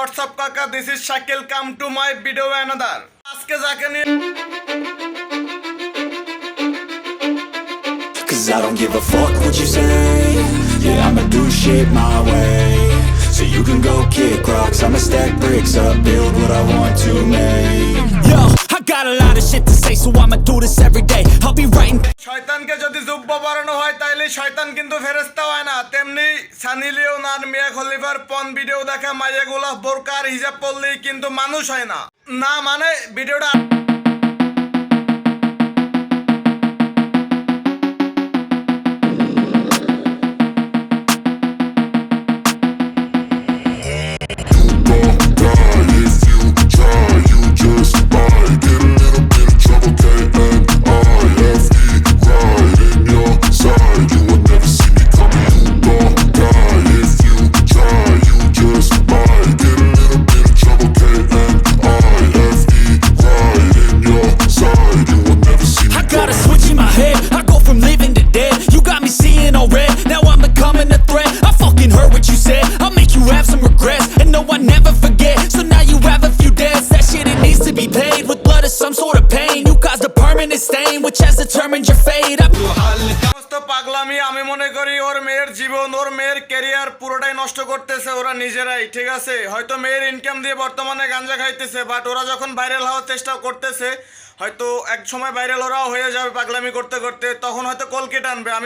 what's up kaka, this is Shakil, come to my video another. আজকে যাকে নিয়ে Cause I don't give a fuck what you say. Yeah, I'ma do shit my way. So you can go kick rocks, I'ma stack bricks up, build what I want to make. Yo, I got a lot of shit to say, so I'ma do this every day. I'll be writing. শয়তানকে যদি জুব্বা পরানো হয় তাইলে শয়তান কিন্তু ফেরেশতা হয় না। তেমনি সানি লিওন আর মিয়া খলিফার পন ভিডিও দেখা মাইয়াগুলা বোরকার হিজাব পরলেই কিন্তু মানুষ হয় না। না মানে ভিডিওটা পাগলামি আমি মনে করি ওর মেয়ের জীবন ওর মেয়ের ক্যারিয়ার পুরোটাই নষ্ট করতেছে ওরা নিজেরাই। ঠিক আছে, হয়তো মেয়ের ইনকাম দিয়ে বর্তমানে গাঞ্জা খাইতেছে, বাট ওরা যখন ভাইরাল হওয়ার চেষ্টা করতেছে হয়তো এক সময় ভাইরাল ওরাও হয়ে যাবে পাগলামি করতে করতে, তখন হয়তো কলকে টানবে।